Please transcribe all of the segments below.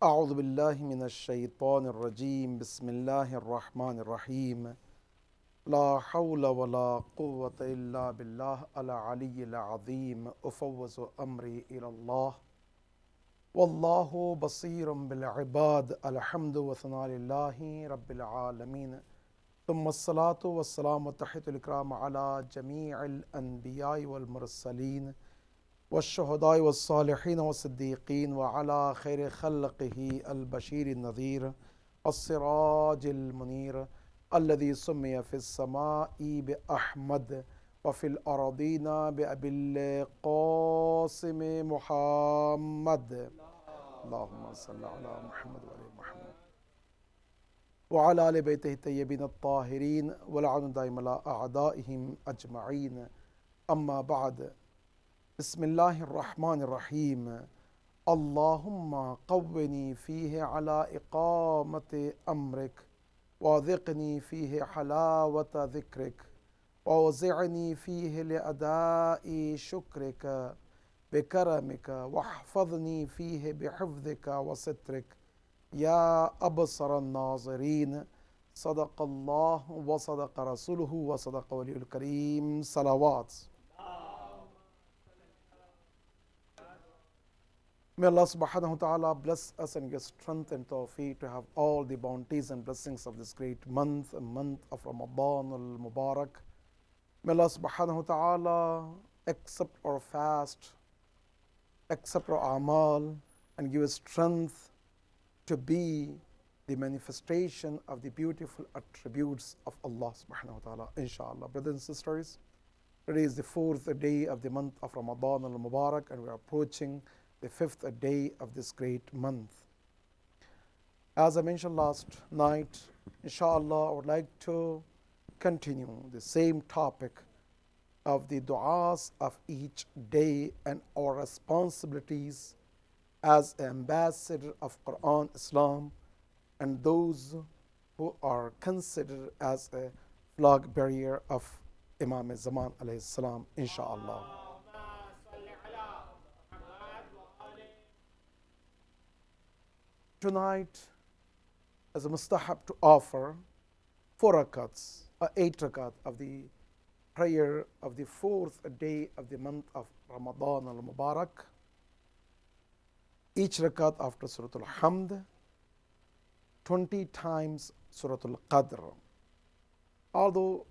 أعوذ بالله من الشيطان الرجيم بسم الله الرحمن الرحيم لا حول ولا قوة إلا بالله العلي العظيم أفوض أمري إلى الله والله بصير بالعباد الحمد وثناء لله رب العالمين ثم الصلاة والسلام والتحية الإكرام على جميع الأنبياء والمرسلين والشهداء والصالحين والصديقين وعلى خير خلقه البشير النذير السراج المنير الذي سمي في السماء بأحمد وفي الأرضين بأبي القاسم محمد اللهم صل على محمد وعلى محمد وعلى آل بيته الطيبين الطاهرين ولعن دائم على أعدائهم أجمعين أما بعد بسم الله الرحمن الرحيم اللهم قوني فيه على إقامة أمرك وذقني فيه حلاوة ذكرك وأوزعني فيه لأداء شكرك بكرمك واحفظني فيه بحفظك وسترك يا أبصر الناظرين صدق الله وصدق رسوله وصدق ولي الكريم صلوات. May Allah subhanahu wa ta'ala bless us and give strength and tawfiq to have all the bounties and blessings of this great month, a month of Ramadan al-Mubarak. May Allah subhanahu wa ta'ala accept our fast, accept our amal, and give us strength to be the manifestation of the beautiful attributes of Allah subhanahu wa ta'ala, inshallah. Brothers and sisters, today is the fourth day of the month of Ramadan al-Mubarak, and we are approaching the fifth day of this great month. As I mentioned last night, inshallah, I would like to continue the same topic of the du'as of each day and our responsibilities as ambassador of Quran, Islam, and those who are considered as a flag bearer of Imam Zaman alayhi salam, inshallah. Tonight, as a mustahab to offer 4 rakats, 8 rakat of the prayer of the fourth day of the month of Ramadan al-Mubarak. Each rakat after Surah Al-Hamd, 20 times Surah Al-Qadr. Although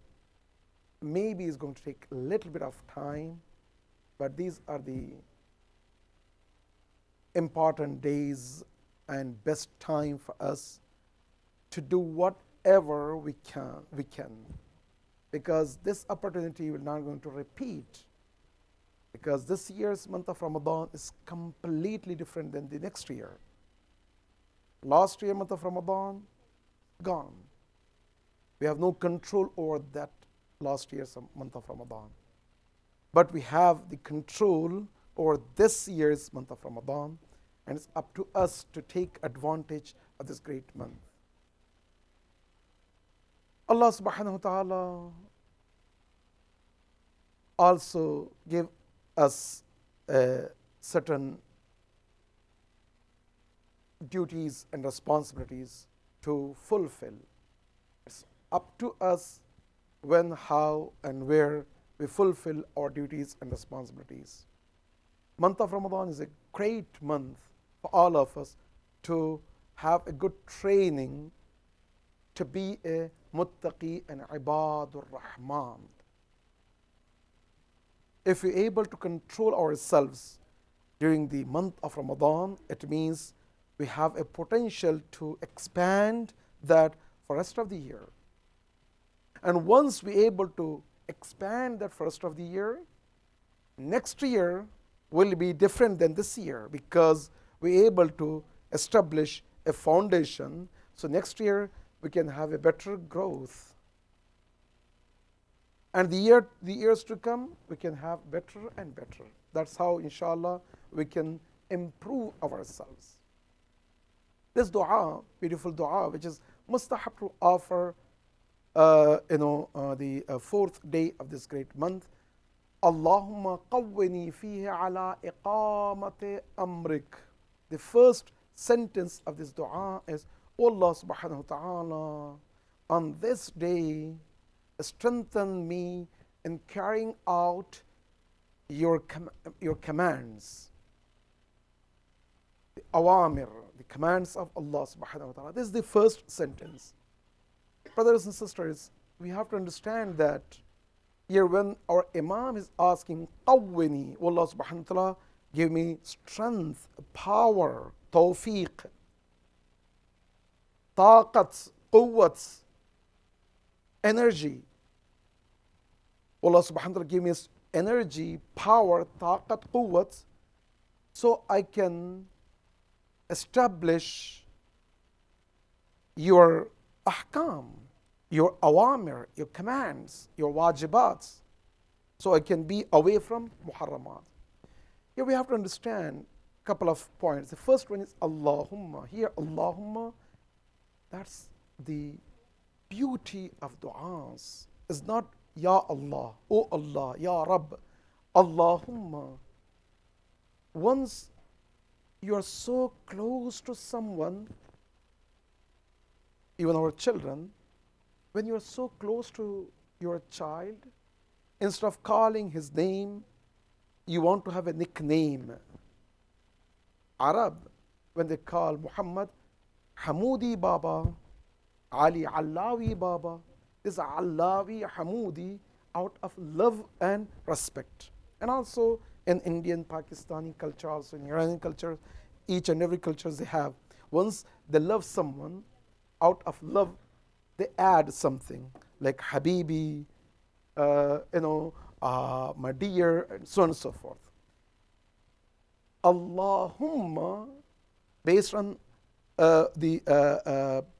maybe it's going to take a little bit of time, but these are the important days and best time for us to do whatever we can, because this opportunity will not going to repeat, because this year's month of Ramadan is completely different than the next year. Last year month of Ramadan gone. We have no control over that last year's month of Ramadan, but we have the control over this year's month of Ramadan, and it's up to us to take advantage of this great month. Allah subhanahu wa ta'ala also gave us certain duties and responsibilities to fulfill. It's up to us when, how, and where we fulfill our duties and responsibilities. Month of Ramadan is a great month for all of us to have a good training to be a muttaqi and ibadur rahman. If we're able to control ourselves during the month of Ramadan, it means we have a potential to expand that for rest of the year. And once we're able to expand that for rest of the year, next year will be different than this year, because we're able to establish a foundation. So next year we can have a better growth, and the years to come we can have better and better. That's how, inshallah, we can improve ourselves. This dua, beautiful dua, which is mustahab to offer the fourth day of this great month. Allahumma qawwini fihi ala iqamati amrik. The first sentence of this dua is, O Allah subhanahu wa ta'ala, on this day, strengthen me in carrying out your commands, the awamir, the commands of Allah subhanahu wa ta'ala. This is the first sentence. Brothers and sisters, we have to understand that here when our Imam is asking, Qawwini, Allah subhanahu wa ta'ala, give me strength, power, tawfiq, taqat, quwwat, energy. Allah subhanahu wa ta'ala give me energy, power, taqat, quwwat, so I can establish your ahkam, your awamir, your commands, your wajibats, so I can be away from muharramat. Here we have to understand a couple of points. The first one is Allahumma. Here Allahumma, that's the beauty of du'as. It's not Ya Allah, O Allah, Ya Rabb. Allahumma. Once you are so close to someone, even our children, when you are so close to your child, instead of calling his name, you want to have a nickname. Arab, when they call Muhammad, Hamudi Baba, Ali Allawi Baba, this is Allawi, Hamudi, out of love and respect. And also in Indian, Pakistani culture, also in Iranian culture, each and every culture they have. Once they love someone, out of love, they add something like Habibi, my dear, and so on and so forth. Allahumma, based on the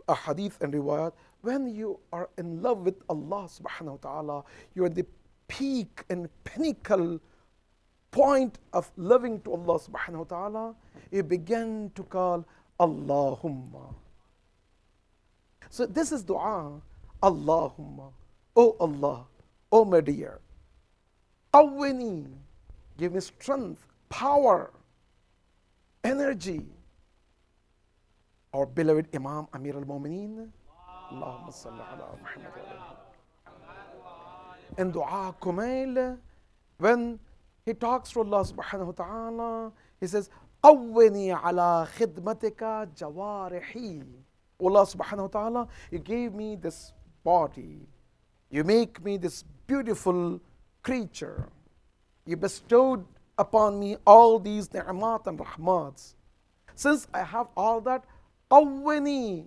ahadith and riwayat, when you are in love with Allah subhanahu wa ta'ala, you are the peak and pinnacle point of loving to Allah subhanahu wa ta'ala, you begin to call Allahumma. So this is dua, Allahumma, O Allah, O my dear, Qawwini, give me strength, power, energy. Our beloved Imam Amir al-Mu'mineen, Allahumma salli ala Muhammad in dua kumail, when he talks to Allah subhanahu wa ta'ala, he says, Qawwini ala khidmatika jawarihi. Allah subhanahu wa ta'ala, you gave me this body. You make me this beautiful creature. You bestowed upon me all these ni'mat and rahmats. Since I have all that, Qawwini,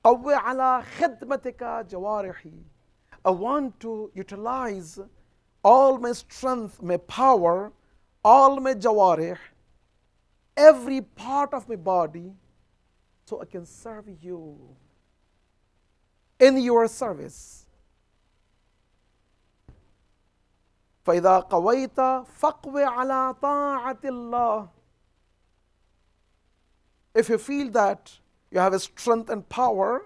Qawwi ala khidmatika jawarihi. I want to utilize all my strength, my power, all my jawarih, every part of my body, so I can serve you in your service. فَإِذَا قَوَيْتَ فَقْوِ عَلَىٰ طَاعَةِ اللَّهِ. If you feel that you have a strength and power,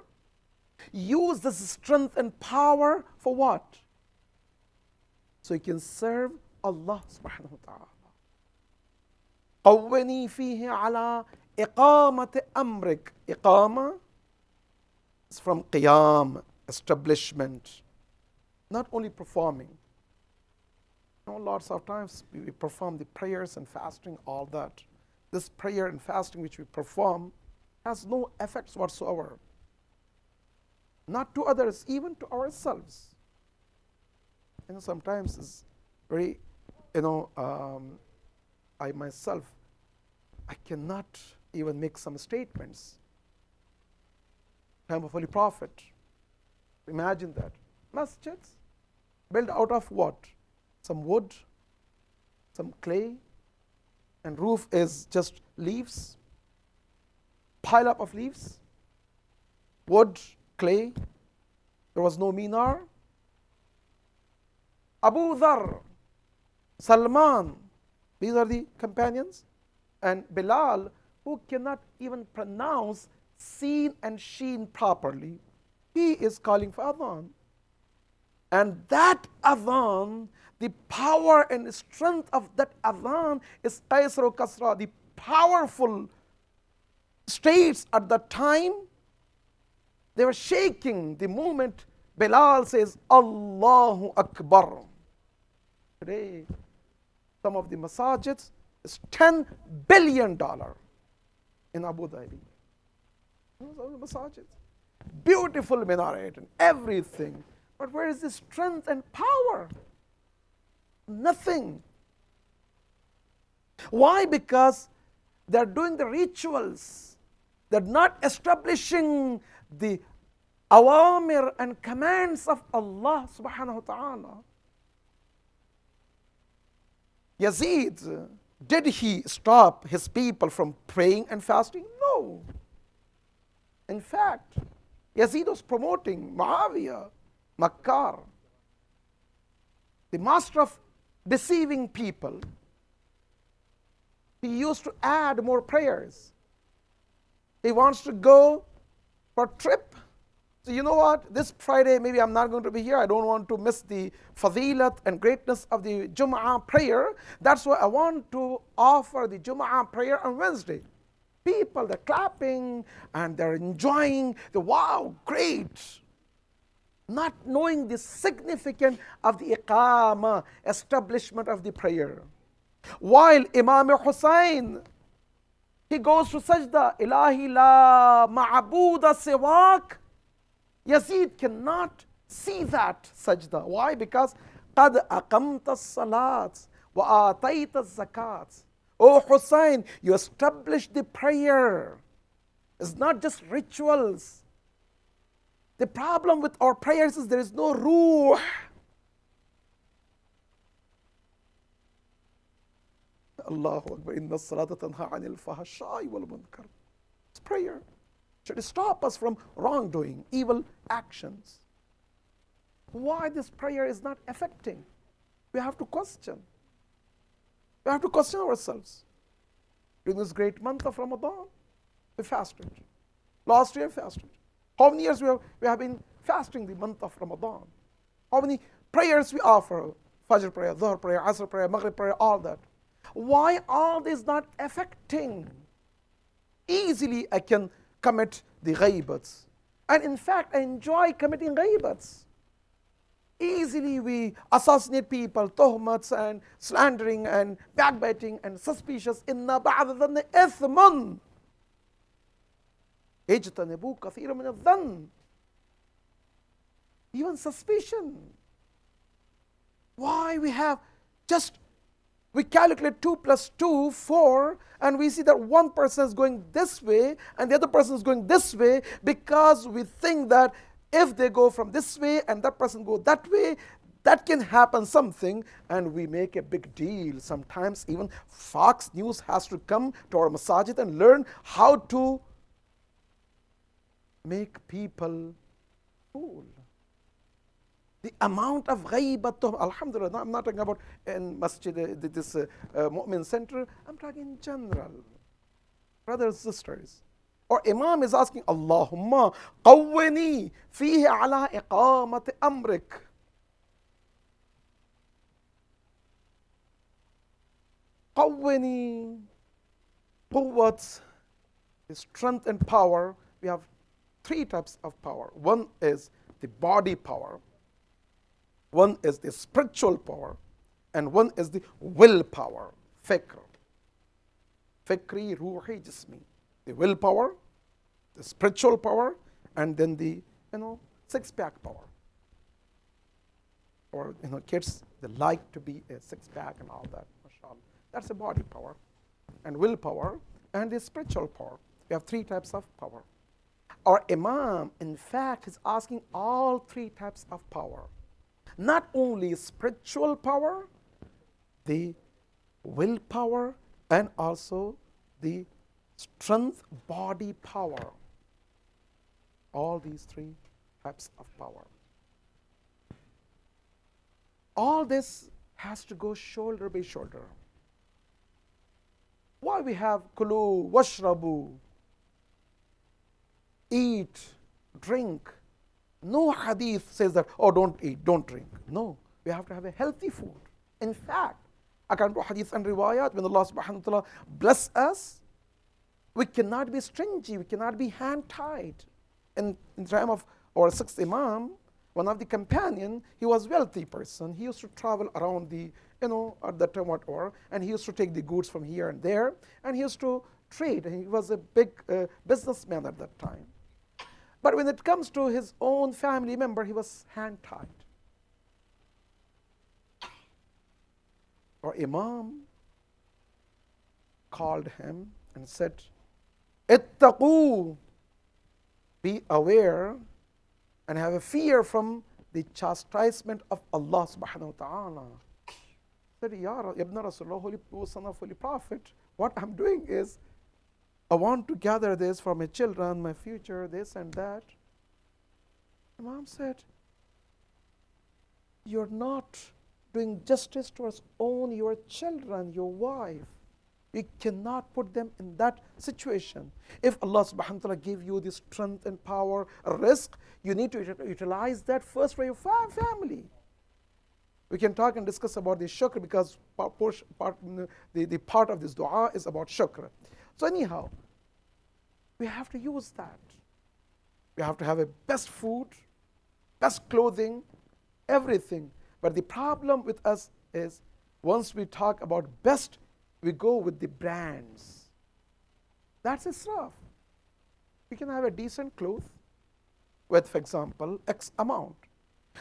use this strength and power for what? So you can serve Allah subhanahu wa ta'ala. قَوِّنِي فِيهِ عَلَىٰ إِقَامَةِ أَمْرِكَ. Iqama is from qiyam, establishment, not only performing. Lots of times we perform the prayers and fasting, all that. This prayer and fasting which we perform has no effects whatsoever. Not to others, even to ourselves. Sometimes it's very, I myself, I cannot even make some statements. Time of Holy Prophet. Imagine that. Masjids built out of what? Some wood, some clay, and roof is just leaves, pile up of leaves, wood, clay. There was no minar. Abu Dhar, Salman, these are the companions, and Bilal, who cannot even pronounce Seen and Sheen properly, he is calling for adhan. And that adhan, the power and strength of that adhan is Qaisar Kasra, the powerful states at the time, they were shaking the moment Bilal says, Allahu Akbar. Today, some of the masajids is $10 billion in Abu Dhabi. Masajids. Beautiful minaret and everything. But where is the strength and power? Nothing. Why? Because they're doing the rituals. They're not establishing the awamir and commands of Allah subhanahu wa ta'ala. Yazid, did he stop his people from praying and fasting? No. In fact, Yazid was promoting Muawiyah, Makkar, the master of deceiving people. He used to add more prayers. He wants to go for a trip. So you know what? This Friday, maybe I'm not going to be here. I don't want to miss the fadilat and greatness of the Jum'ah prayer. That's why I want to offer the Jum'ah prayer on Wednesday. People, they're clapping and they're enjoying the wow, great. Not knowing the significance of the iqamah, establishment of the prayer. While Imam Hussain, he goes to sajda, Ilahi la ma'abuda siwak. Yazid cannot see that sajda. Why? Because قَدْ أَقَمْتَ الصَّلَاةِ وَآتَيْتَ الزَّكَاةِ. Oh Hussain, you established the prayer. It's not just rituals. The problem with our prayers is there is no ruh. Allahu Akbar. Inna as-salata tanha 'anil fahsha'i wal munkar. It's prayer. Should stop us from wrongdoing, evil actions. Why this prayer is not affecting? We have to question. We have to question ourselves. During this great month of Ramadan, we fasted. Last year, fasted. How many years we have been fasting the month of Ramadan? How many prayers we offer? Fajr prayer, Dhuhr prayer, Asr prayer, Maghrib prayer, all that. Why all this not affecting? Easily I can commit the ghaibats. And in fact, I enjoy committing ghaibats. Easily we assassinate people, tuhmats and slandering and backbiting and suspicious. Inna ba'da dhanni ithmun. Ijtanibu kathira min adh-dhann. Even suspicion. Why we calculate 2 plus 2, 4, and we see that one person is going this way and the other person is going this way because we think that if they go from this way and that person go that way, that can happen something, and we make a big deal. Sometimes even Fox News has to come to our masajid and learn how to make people fool. The amount of ghaibat, alhamdulillah, I'm not talking about in masjid, this mu'min center, I'm talking in general. Brothers, sisters. Or Imam is asking, Allahumma qawwini fihi ala iqamat amrik. Qawwini, quwwat, strength and power. We have 3 types of power. One is the body power. One is the spiritual power, and one is the willpower, fikr. Fikri, ruhi, jismi. The willpower, the spiritual power, and then the, six-pack power. Or, kids, they like to be a six-pack and all that, mashallah. That's a body power, and willpower, and the spiritual power. We have 3 types of power. Our Imam, in fact, is asking all 3 types of power. Not only spiritual power, the willpower, and also the strength, body power. All these 3 types of power. All this has to go shoulder by shoulder. Why we have kulu, washrabu, eat, drink. No hadith says that, don't eat, don't drink. No, we have to have a healthy food. In fact, according to hadith and riwayat, when Allah subhanahu wa ta'ala bless us, We cannot be stingy, we cannot be hand-tied. In the time of our sixth Imam, one of the companion, he was wealthy person. He used to travel around the, at that time whatever, and he used to take the goods from here and there, and he used to trade. He was a big businessman at that time. But when it comes to his own family member, he was hand-tied. Our Imam called him and said, "Ittaqu, be aware and have a fear from the chastisement of Allah subhanahu wa ta'ala." Said, "Ya Ibn Rasulullah, holy son of holy prophet, what I'm doing is, I want to gather this for my children, my future, this and that." Imam said, "You're not doing justice towards own your children, your wife. You cannot put them in that situation. If Allah subhanahu wa ta'ala gave you the strength and power, risk, you need to utilize that first for your family." We can talk and discuss about the shukr, because the part of this dua is about shukr. So anyhow, we have to use that. We have to have a best food, best clothing, everything. But the problem with us is, once we talk about best, we go with the brands. That's israf. You can have a decent cloth with, for example, X amount.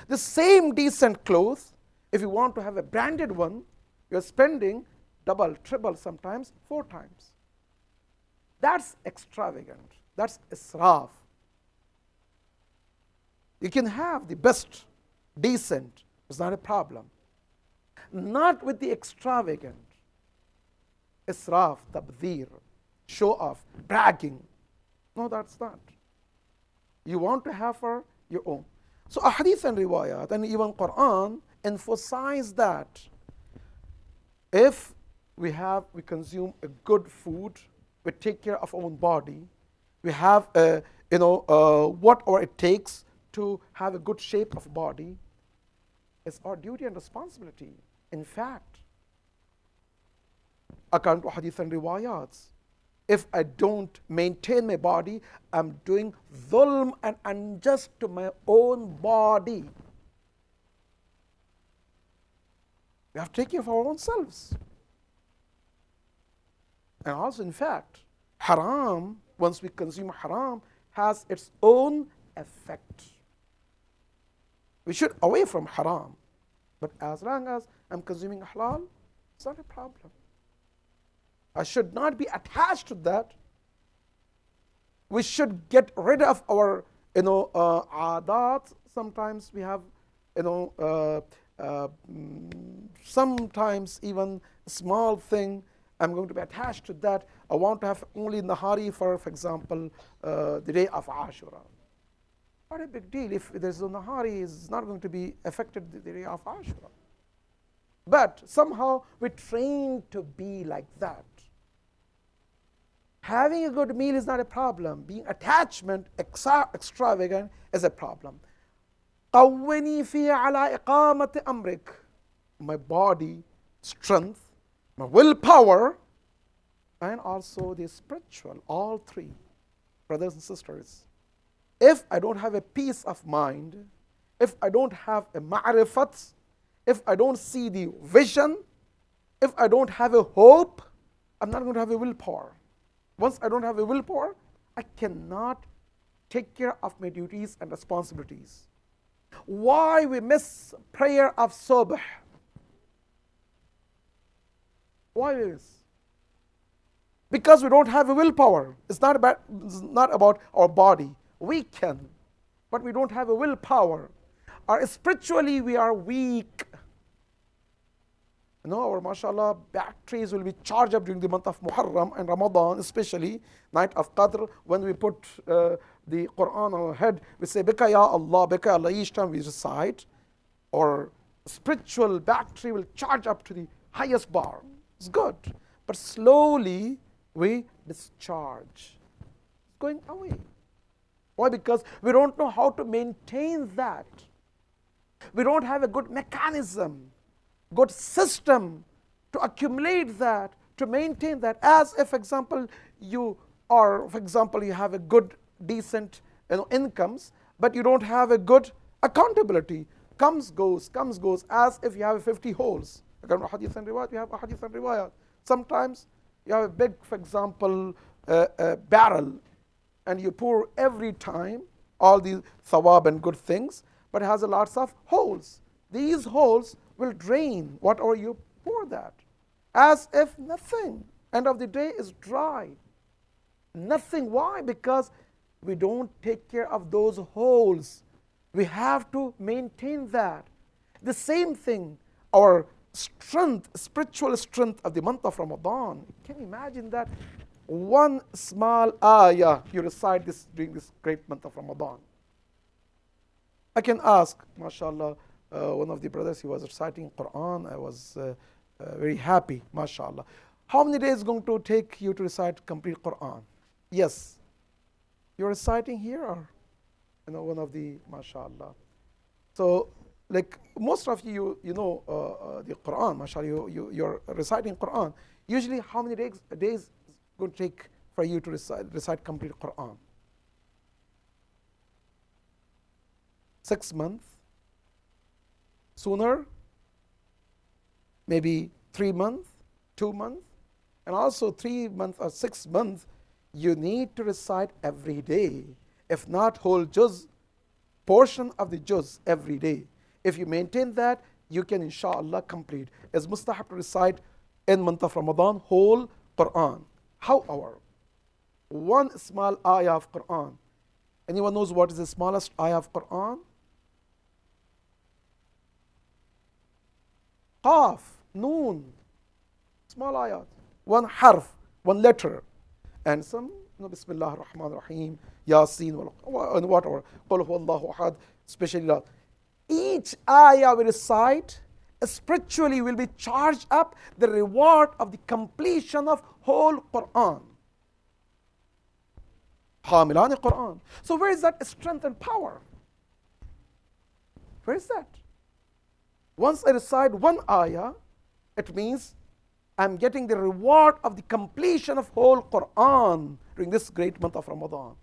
The same decent cloth, if you want to have a branded one, you're spending double, triple, sometimes 4 times. That's extravagant. That's israf. You can have the best, decent, it's not a problem. Not with the extravagant. Israf, tabdhir, show off, bragging. No, that's not. You want to have for your own. So ahadith and riwayat and even Quran emphasize that if we consume a good food, we take care of our own body, we have whatever it takes to have a good shape of body, it's our duty and responsibility. In fact, according to hadith and riwayats, if I don't maintain my body, I'm doing dhulm and unjust to my own body. We have to take care of our own selves. And also, in fact, haram, once we consume haram, has its own effect. We should away from haram. But as long as I'm consuming halal, it's not a problem. I should not be attached to that. We should get rid of our, adat. Sometimes we have, sometimes even a small thing, I'm going to be attached to that. I want to have only nahari for example, the day of Ashura. Not a big deal. If there's no nahari, it's not going to be affected the day of Ashura. But somehow we're trained to be like that. Having a good meal is not a problem. Being attachment, extravagant, is a problem. قَوِّنِي فِي عَلَىٰ إِقَامَةِ أَمْرِكَ. My body, strength, my willpower, and also the spiritual, all three. Brothers and sisters, if I don't have a peace of mind, if I don't have a ma'rifat, if I don't see the vision, if I don't have a hope, I'm not going to have a willpower. Once I don't have a willpower, I cannot take care of my duties and responsibilities. Why we miss prayer of subh? Why we miss? Because we don't have a willpower. It's not about our body. We can, but we don't have a willpower. Or spiritually we are weak. Our mashallah batteries will be charged up during the month of Muharram and Ramadan, especially night of Qadr, when we put the Quran on our head, we say Bika ya Allah, Bika ya Allah, each time we recite. Our spiritual battery will charge up to the highest bar. It's good, but slowly we discharge. It's going away. Why? Because we don't know how to maintain that. We don't have a good mechanism, good system to accumulate that, to maintain that. As if, for example, you or for example, you have a good, decent incomes, but you don't have a good accountability. Comes, goes, as if you have 50 holes. Again, hadith and riwayat, you have a hadith and riwayat. Sometimes you have a big, for example, barrel, and you pour every time all these thawab and good things, but it has a lots of holes. These holes will drain whatever you pour that, as if nothing. End of the day is dry. Nothing. Why? Because we don't take care of those holes. We have to maintain that. The same thing, our strength, spiritual strength of the month of Ramadan. Can you imagine that? One small ayah you recite this during this great month of Ramadan. I can ask, mashallah, one of the brothers, he was reciting Quran. I was very happy, mashallah. How many days is going to take you to recite complete Quran? Yes. You're reciting here, or one of the, mashallah. So, like most of you, the Quran, mashallah, you're reciting Quran. Usually, how many days is going to take for you to recite complete Quran? 6 months? Sooner? Maybe 3 months? 2 months? And also 3 months or 6 months, you need to recite every day. If not whole juz, portion of the juz every day. If you maintain that, you can inshallah complete. It's mustahab to recite in month of Ramadan whole Quran. However, one small ayah of Quran. Anyone knows what is the smallest ayah of Quran? Qaf, Noon, small ayat. One harf, one letter. And some, Bismillah ar-Rahman ar-Rahim, Yasin, and whatever. Qul huwallahu ahad, especially that. Each ayah we recite spiritually will be charged up the reward of the completion of whole Quran. Hamilani Quran. So where is that strength and power? Where is that? Once I recite one ayah, it means I'm getting the reward of the completion of whole Quran during this great month of Ramadan.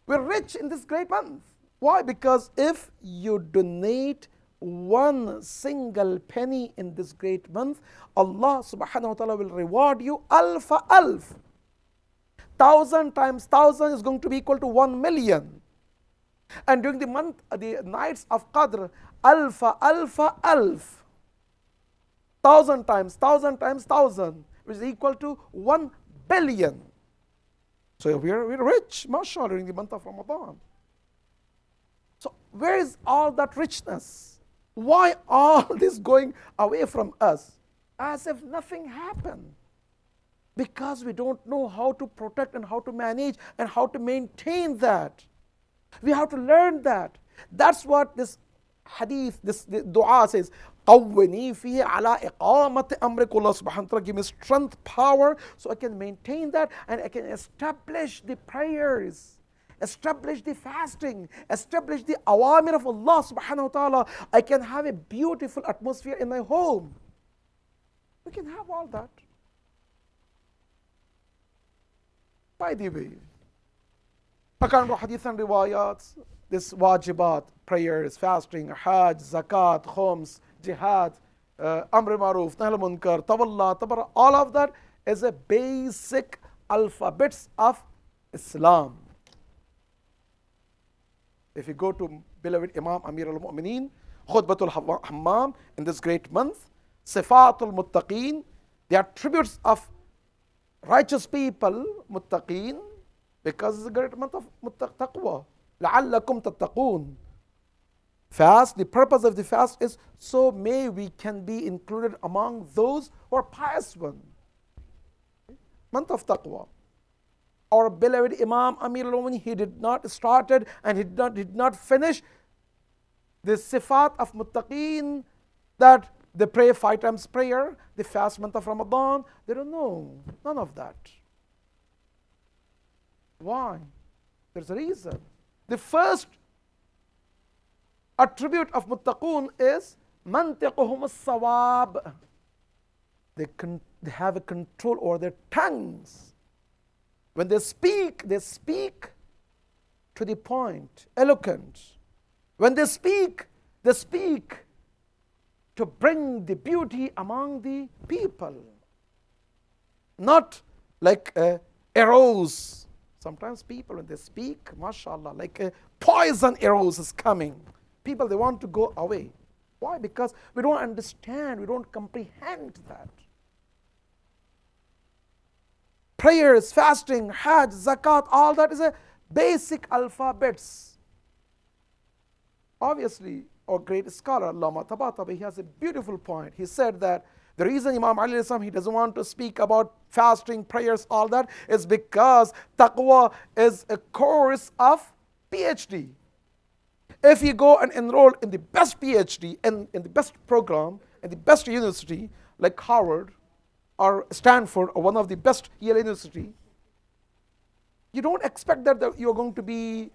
We're rich in this great month. Why? Because if you donate one single penny in this great month, Allah subhanahu wa ta'ala will reward you alfa alf. 1,000 times 1,000 is going to be equal to 1 million. And during the month, the nights of Qadr, alfa alf. 1,000 times 1,000 times 1,000, which is equal to 1 billion. So we're rich, mashallah, during the month of Ramadan. So where is all that richness? Why all this going away from us? As if nothing happened. Because we don't know how to protect and how to manage and how to maintain that. We have to learn that. That's what this hadith, this dua says. قَوِّنِي فِيهِ عَلَىٰ إِقَامَةِ أَمْرِكَ. Allah subhanahu wa ta'ala give me strength, power, so I can maintain that and I can establish the prayers, establish the fasting, establish the awamir of Allah subhanahu wa ta'ala. I can have a beautiful atmosphere in my home. We can have all that. By the way, according to hadith and riwayat, this wajibat, prayers, fasting, hajj, zakat, khums, jihad, amr maruf, nahy munkar, tawalla, tabara, all of that is a basic alphabets of Islam. If you go to beloved Imam Amir al-Mu'mineen, Khutbatul Hammam, in this great month, Sifatul Muttaqeen, the attributes of righteous people, Muttaqeen, because it's a great month of taqwa. لَعَلَّكُمْ تَتَّقُونَ. Fast, the purpose of the fast is so may we can be included among those who are pious ones. Month of taqwa. Our beloved Imam Amir al-Mu'mineen, he did not started and he did not finish the sifat of muttaqeen, that they pray 5 times prayer, the fast month of Ramadan. They don't know. None of that. Why? There's a reason. The first attribute of muttaqun is mantiquhum as-sawab. They have a control over their tongues. When they speak to the point, eloquent. When they speak to bring the beauty among the people. Not like arrows. Sometimes people, when they speak, mashallah, like a poison arrows is coming. People, they want to go away. Why? Because we don't understand, we don't comprehend that. Prayers, fasting, hajj, zakat, all that is a basic alphabets. Obviously, our great scholar, Allama Tabatabai, he has a beautiful point. He said that the reason Imam Ali he doesn't want to speak about fasting, prayers, all that is because taqwa is a course of PhD. If you go and enroll in the best PhD, in the best program, in the best university, like Harvard or Stanford or one of the best Yale University, you don't expect that you're going to be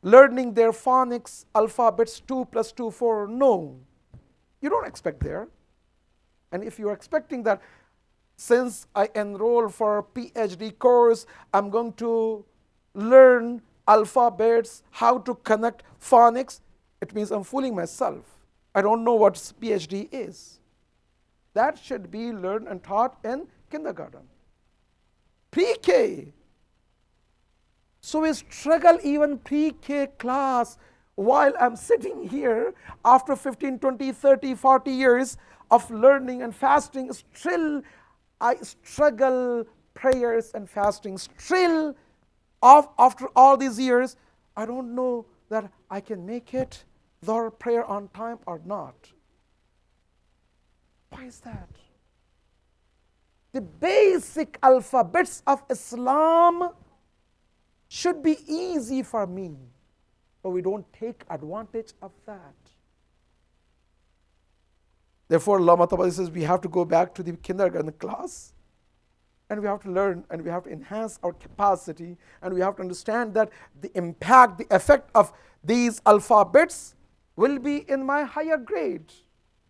learning their phonics, alphabets, 2 plus 2, 4. No, you don't expect there. And if you're expecting that, since I enroll for a PhD course, I'm going to learn alphabets, how to connect phonics, it means I'm fooling myself. I don't know what PhD is. That should be learned and taught in kindergarten, pre-K. So we struggle even pre-K class while I'm sitting here after 15, 20, 30, 40 years of learning and fasting. Still, I struggle prayers and fasting. Still, after all these years, I don't know that I can make it, the prayer on time or not. Why is that? The basic alphabets of Islam should be easy for me, but we don't take advantage of that. Therefore, Allama Tabatabai says we have to go back to the kindergarten class, and we have to learn, and we have to enhance our capacity, and we have to understand that the impact, the effect of these alphabets will be in my higher grade.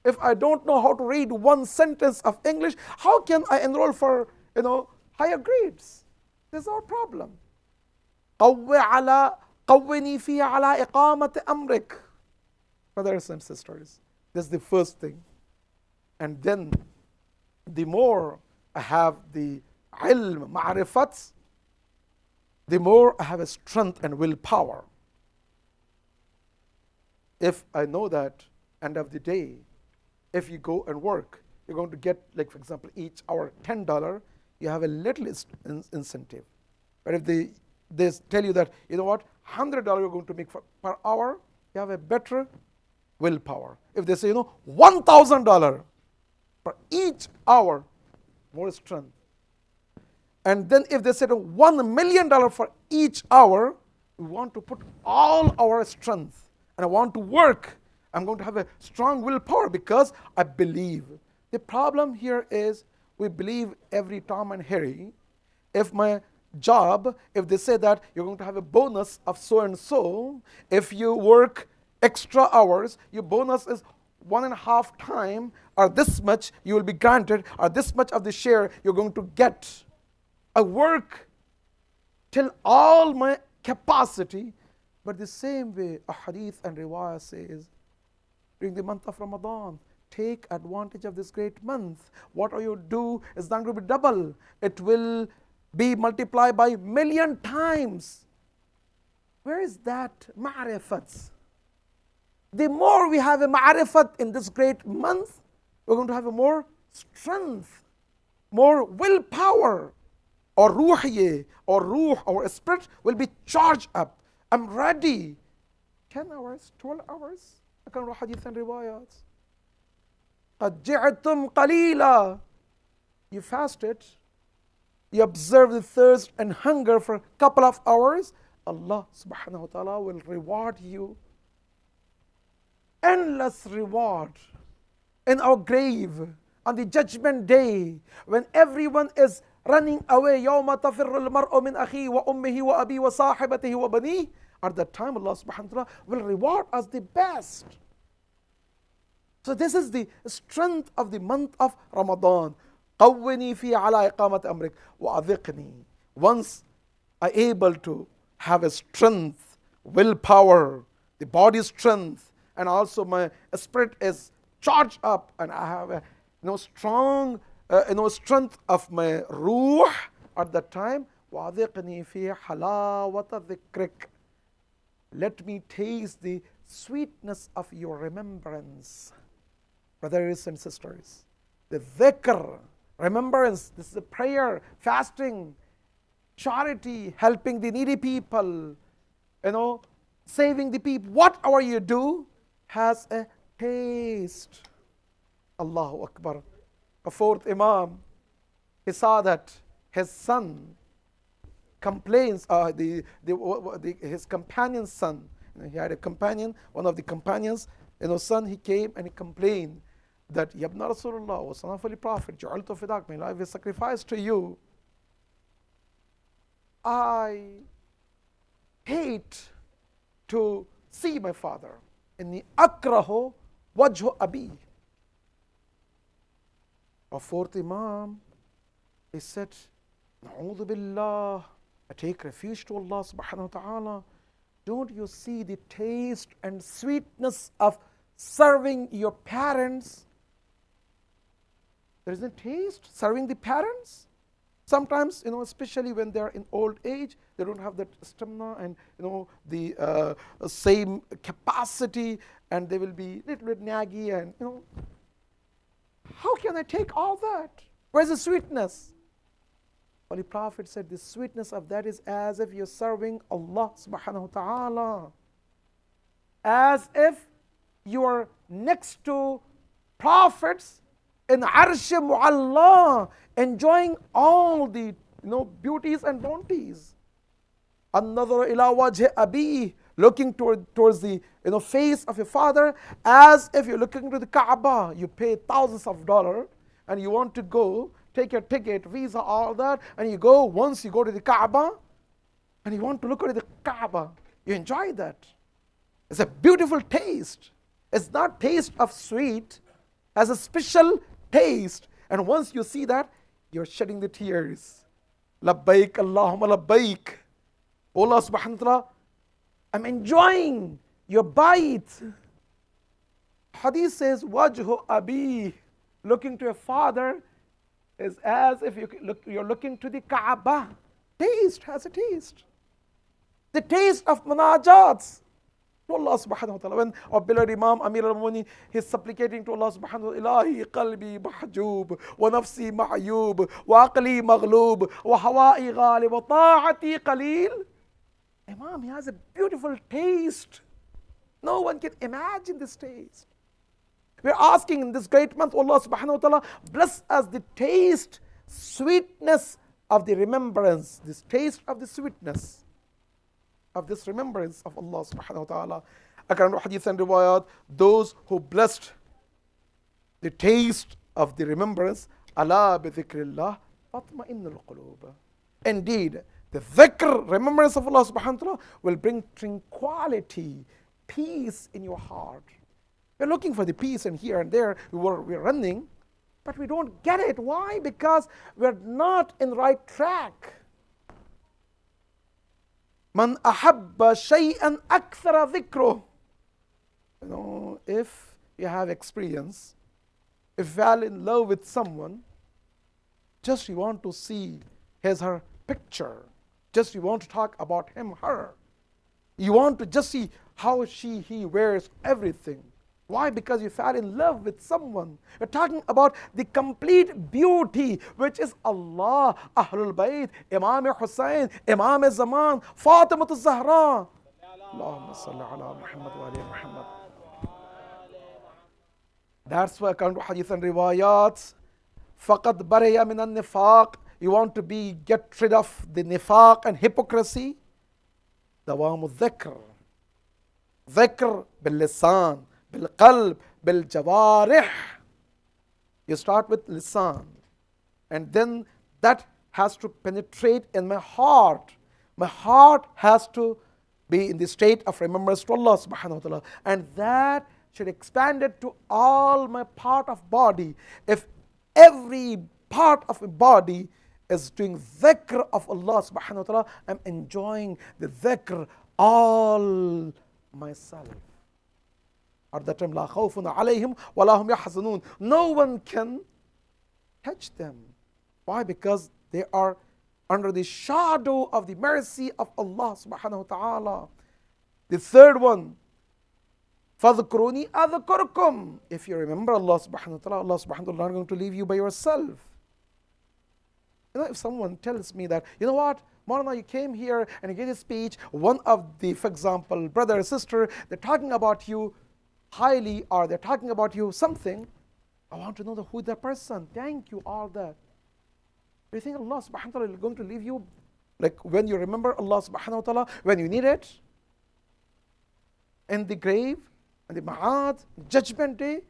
If I don't know how to read one sentence of English, how can I enroll for higher grades? There's our problem. قوّني في على إقامة أمرك. Brothers and sisters, that's the first thing. And then the more I have the ilm, ma'rifat, the more I have a strength and willpower. If I know that, end of the day, if you go and work, you're going to get, like for example, each hour $10, you have a little incentive. But if they tell you that, you know what, $100 you're going to make per hour, you have a better willpower. If they say, $1,000 per each hour, more strength. And then if they said $1 million for each hour, we want to put all our strength, and I want to work. I'm going to have a strong willpower because I believe. The problem here is we believe every Tom and Harry. If my job, if they say that you're going to have a bonus of so and so, if you work extra hours, your bonus is 1.5 times, or this much you will be granted, or this much of the share you're going to get. I work till all my capacity, but the same way a hadith and riwayah says, during the month of Ramadan, take advantage of this great month. What you do is not going to be double. It will be multiplied by 1,000,000 times. Where is that ma'rifat? The more we have a ma'rifat in this great month, we're going to have a more strength, more willpower. Or ruhiye, or ruh, our spirit will be charged up. I'm ready. 10 hours, 12 hours. I can read hadith and riwayat. قَدْ جِعْتُمْ قَلِيلًا. You fasted. You observe the thirst and hunger for a couple of hours. Allah subhanahu wa ta'ala will reward you. Endless reward in our grave on the judgment day when everyone is running away. يَوْمَ تَفِرُّ الْمَرْءُ مِنْ أَخِيهِ وَأُمِّهِ وَأَبِيهِ وَصَاحِبَتِهِ وَبَنِيهِ. At that time, Allah subhanahu wa ta'ala will reward us the best. So this is the strength of the month of Ramadan. قَوِّنِي فِي عَلَىٰ إِقَامَةِ أَمْرِكَ وَأَذِقْنِي once I able to have a strength, willpower, the body strength, and also my spirit is charged up, and I have a strong strength of my ruh at that time. وَأَذِقْنِي فِي حَلَاوَةَ ذِكْرِكَ. Let me taste the sweetness of your remembrance. Brothers and sisters, the dhikr, remembrance, this is a prayer, fasting, charity, helping the needy people, saving the people, whatever you do has a taste. Allahu Akbar. A fourth Imam, he saw that his son complains, his companion's son. He had a companion, one of the companions, son, he came and he complained that, Yabna Rasulullah, O son of Holy Prophet, Ju'altu fidak, my life is sacrificed to you. I hate to see my father. Inni akrahu wajhu abi. A fourth Imam, he said, Na'udhu billah, I take refuge to Allah subhanahu wa ta'ala. Don't you see the taste and sweetness of serving your parents? There is a taste serving the parents. Sometimes, especially when they are in old age, they don't have that stamina and the same capacity, and they will be a little bit naggy, and how can I take all that? Where's the sweetness? Holy Prophet said the sweetness of that is as if you're serving Allah subhanahu wa ta'ala. As if you are next to prophets in Arsh Mu'alla, enjoying all the beauties and bounties. Another ila wajh abi, looking towards the face of your father, as if you're looking to the Kaaba. You pay thousands of dollars and you want to go, take your ticket, visa, all that, and you go, once you go to the Kaaba, and you want to look at the Kaaba. You enjoy that. It's a beautiful taste. It's not taste of sweet, has a special taste. And once you see that, you're shedding the tears. Labbaik Allahumma labbaik. Allah subhanahu wa ta'ala, I'm enjoying your bite. Hadith says, Wajhu abi, looking to a father is as if you're looking to the Kaaba. Taste has a taste. The taste of munajats to Allah subhanahu wa ta'ala. When our beloved Imam Amir al-Mumini, he's supplicating to Allah subhanahu wa ta'ala, Ilahi qalbi mahjoob, wa nafsi ma'yoob, wa aqli maghloob, wa hawa'i ghalib, wa ta'ati qaleel. Imam, he has a beautiful taste. No one can imagine this taste. We're asking in this great month, Allah subhanahu wa ta'ala, bless us the taste, sweetness of the remembrance, this taste of the sweetness of this remembrance of Allah subhanahu wa ta'ala. According to hadith and riwayat, those who blessed the taste of the remembrance, ala bi dhikrillah tatma'innul qulub. Indeed, the dhikr, remembrance of Allah subhanahu wa ta'ala, will bring tranquility, peace in your heart. We're looking for the peace, and here and there we're running, but we don't get it. Why? Because we're not in the right track. Man ahabba shay'an akthara dhikruh. If you have experience, if you fall in love with someone, just you want to see his, her picture, just you want to talk about him, her. You want to just see how he wears everything. Why? Because you fell in love with someone. We're talking about the complete beauty, which is Allah, Ahlul Bayt, Imam Hussain, Imam Zaman, Fatima Zahra. Allahumma salli ala Muhammad wa ali Muhammad. That's why according to hadith and riwayat, faqad bariya min al-nifaq. You want to get rid of the nifaq and hypocrisy. Dawamu dhikr. Dhikr bil-lisan. Bil-qalb, bil-jawarih. You start with lisan, and then that has to penetrate in my heart. My heart has to be in the state of remembrance to Allah subhanahu wa ta'ala, and that should expand it to all my part of body. If every part of my body is doing dhikr of Allah subhanahu wa ta'ala, I'm enjoying the dhikr all myself. At that time, لا خوف عليهم ولا هم يحزنون. No one can touch them. Why? Because they are under the shadow of the mercy of Allah subhanahu wa ta'ala. The third one, فَذْكُرُونِي أَذْكُرْكُمْ. If you remember Allah subhanahu wa ta'ala, Allah subhanahu wa ta'ala is not going to leave you by yourself. You know, if someone tells me that, you know what, Moulana, you came here and you gave a speech, one of the, for example, brother or sister, they're talking about you highly, or they're talking about you something, I want to know who that person. Thank you, all that. Do you think Allah subhanahu wa ta'ala is going to leave you? Like when you remember Allah subhanahu wa ta'ala, when you need it, in the grave, in the ma'ad, judgment day,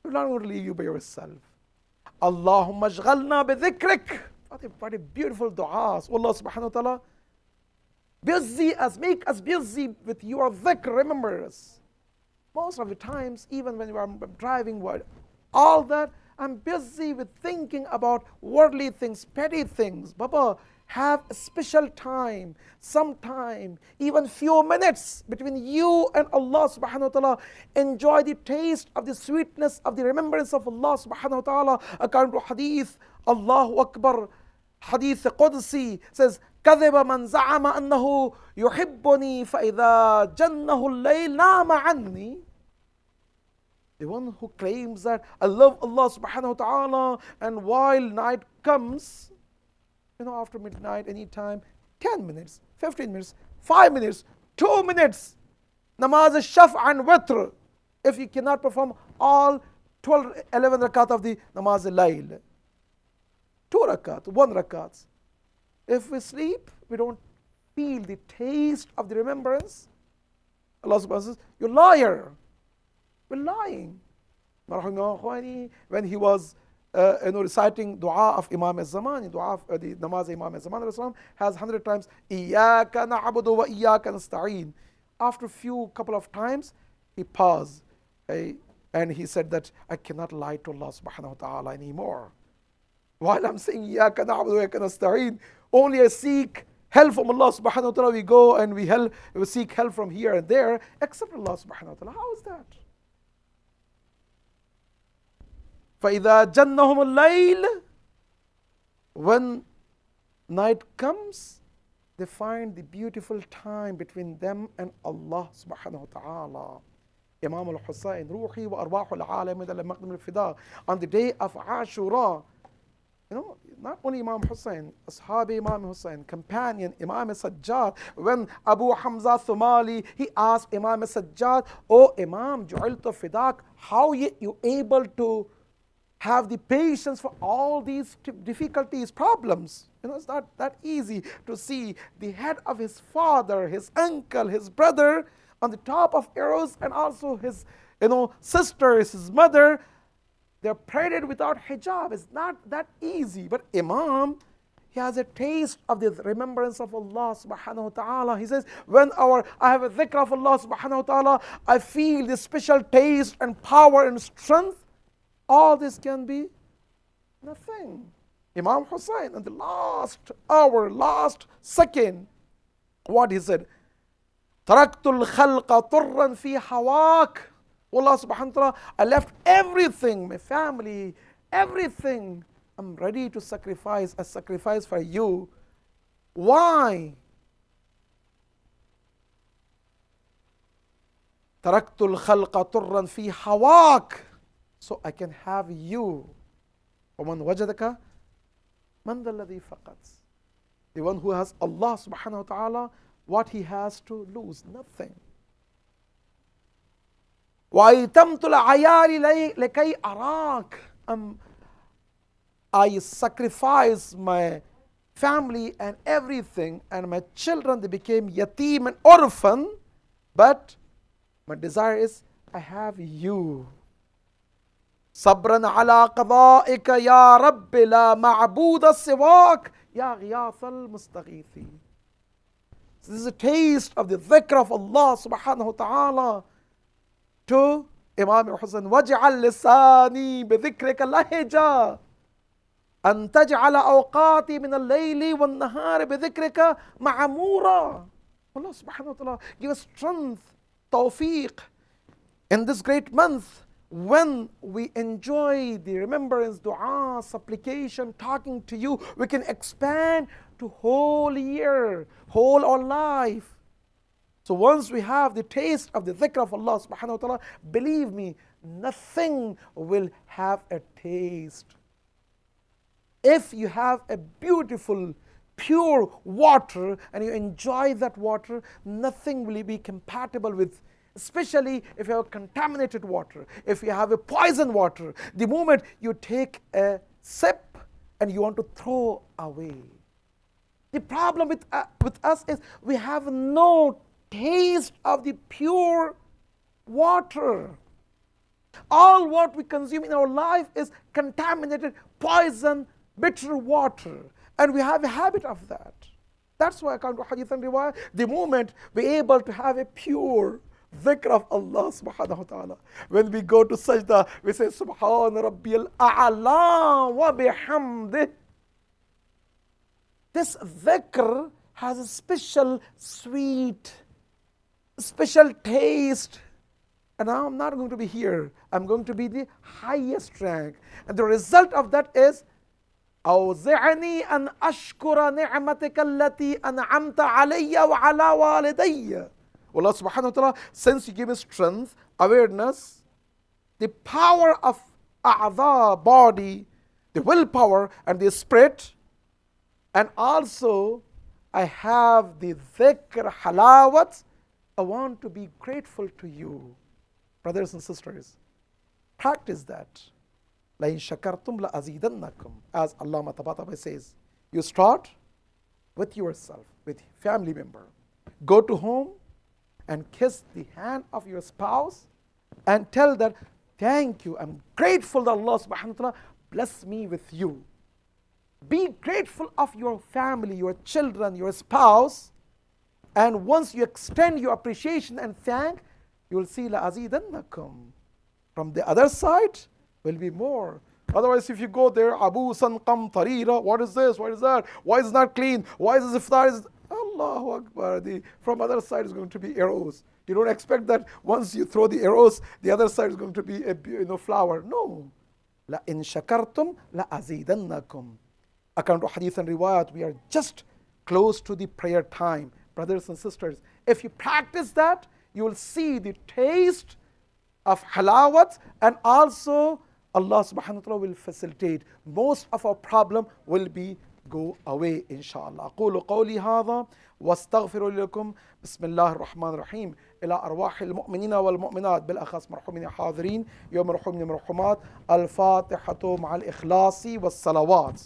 He's not going to leave you by yourself. Allahumma ashghalna bi dhikrik. What a beautiful dua. So Allah subhanahu wa ta'ala, busy us, make us busy with your dhikr, remember us. Most of the times, even when I'm driving, all that, I'm busy with thinking about worldly things, petty things. Baba, have a special time, some time, even few minutes between you and Allah subhanahu wa ta'ala. Enjoy the taste of the sweetness of the remembrance of Allah subhanahu wa ta'ala. According to hadith, Allahu Akbar, hadith Qudsi says, كذب من زعم أنه يحبني فإذا جنه الليل نام عني. The one who claims that I love Allah subhanahu wa ta'ala, and while night comes, you know, after midnight, anytime, 10 minutes, 15 minutes, 5 minutes, 2 minutes, namaz al-shaf' and witr, if you cannot perform all 12, 11 rakat of the namaz al-layl, 2 rakat, 1 rakat. If we sleep, we don't feel the taste of the remembrance. Allah subhanahu wa ta'ala says, you're liar. We're lying. When he was reciting dua of Imam al-Zaman, dua of the namaz Imam al-Zaman has 100 times, إِيَّاكَ نَعْبُدُ وَإِيَّاكَ نَسْتَعِينُ. After a couple of times, he paused and he said that I cannot lie to Allah subhanahu wa ta'ala anymore. While I'm saying إِيَّاكَ نَعْبُدُ وَإِيَّاكَ نَسْتَعِينُ, only I seek help from Allah subhanahu wa ta'ala. We go and we seek help from here and there, except Allah subhanahu wa ta'ala. How is that? فَإِذَا جَنَّهُمُ اللَّيْلِ. When night comes, they find the beautiful time between them and Allah subhanahu wa ta'ala. Imam al-Husayn, Ruhi wa arwah al-alamin al-maqdam al-fida. On the day of Ashura, you know, not only Imam Hussain, Ashabi Imam Hussain, companion Imam Sajjad, when Abu Hamza Thumali, he asked Imam Sajjad, oh Imam, Ju'iltu fidak, how you able to have the patience for all these difficulties, problems? You know, it's not that easy to see the head of his father, his uncle, his brother on the top of arrows, and also his, sisters, his mother. They're paraded without hijab. It's not that easy. But Imam, he has a taste of the remembrance of Allah subhanahu wa ta'ala. He says, when I have a dhikr of Allah subhanahu wa ta'ala, I feel this special taste and power and strength. All this can be nothing. Imam Hussain, in the last hour, last second, what he said, تَرَكْتُ الْخَلْقَ طُرًّا فِي حَوَاكَ. Allah subhanahu wa ta'ala, I left everything, my family, everything. I'm ready to sacrifice, a sacrifice for you. Why? تَرَكْتُ الْخَلْقَ طُرًّا فِي حَوَاكَ. So I can have you. وَمَنْ وَجَدَكَ مَنْ ذَا الَّذِي فَقَدْ. The one who has Allah subhanahu wa ta'ala, what he has to lose? Nothing. وَأَيْتَمْتُ الْعَيَالِ لَكَيْ أَرَاكَ. I sacrificed my family and everything, and my children, they became yatim and orphan, but my desire is, I have you. صبرا على قضائك يا رب لا معبود سواك يا غياث المستغيثين. This is a taste of the dhikr of Allah subhanahu wa ta'ala to Imam Hussain. وَجْعَلْ لِسَانِي بِذِكْرِكَ لَهِجًا. أن تجعل أوقاتي من الليل والنهار بذكرك معمورا. Allah subhanahu wa ta'ala give us strength, tawfiq in this great month when we enjoy the remembrance, dua, supplication, talking to you. We can expand to whole year, whole our life. So once we have the taste of the dhikr of Allah subhanahu wa ta'ala, believe me, nothing will have a taste. If you have a beautiful, pure water and you enjoy that water, nothing will be compatible with, especially if you have contaminated water, if you have a poison water. The moment you take a sip and you want to throw away. The problem with us is we have no taste of the pure water. All what we consume in our life is contaminated, poison, bitter water. And we have a habit of that. That's why according to hadith and riwayah, the moment we're able to have a pure dhikr of Allah subhanahu wa ta'ala, when we go to sajda, we say Subhana Rabbiyal A'la wa bihamdih. This dhikr has a special sweet, special taste. And now I'm not going to be here. I'm going to be the highest rank. And the result of that is أوزعني أن أشكر نعمتك التي أنعمت علي وعلى والدي. Allah subhanahu wa ta'ala, since you give me strength, awareness, the power of a'dha, body, the willpower and the spirit, and also I have the dhikr halawat, I want to be grateful to you. Brothers and sisters, practice that. لَإِن شَكَرْتُمْ لَأَزِيدَنَّكُمْ. As Allah Ta'ala says, you start with yourself, with family member. Go to home and kiss the hand of your spouse and tell that, thank you, I'm grateful that Allah subhanahu wa ta'ala bless me with you. Be grateful of your family, your children, your spouse. And once you extend your appreciation and thank, you will see لَأَزِيدَنَّكُمْ. From the other side will be more. Otherwise, if you go there, abusan qam tarira, what is this? What is that? Why is it not clean? Why is this iftar? Allahu Akbar. From other side is going to be arrows. You don't expect that once you throw the arrows, the other side is going to be a flower. No. La in shakartum la azidannakum. According to hadith and riwayat, we are just close to the prayer time. Brothers and sisters, if you practice that, you will see the taste of halawat, and also Allah subhanahu wa ta'ala will facilitate. Most of our problem will be go away, inshallah. أقول قولي هذا واستغفر لكم. بسم الله الرحمن الرحيم. إلى أرواح المؤمنين والمؤمنات بالأخص مرحومين حاضرين يوم مرحومين مرحومات. الفاتحة مع الإخلاص والصلوات.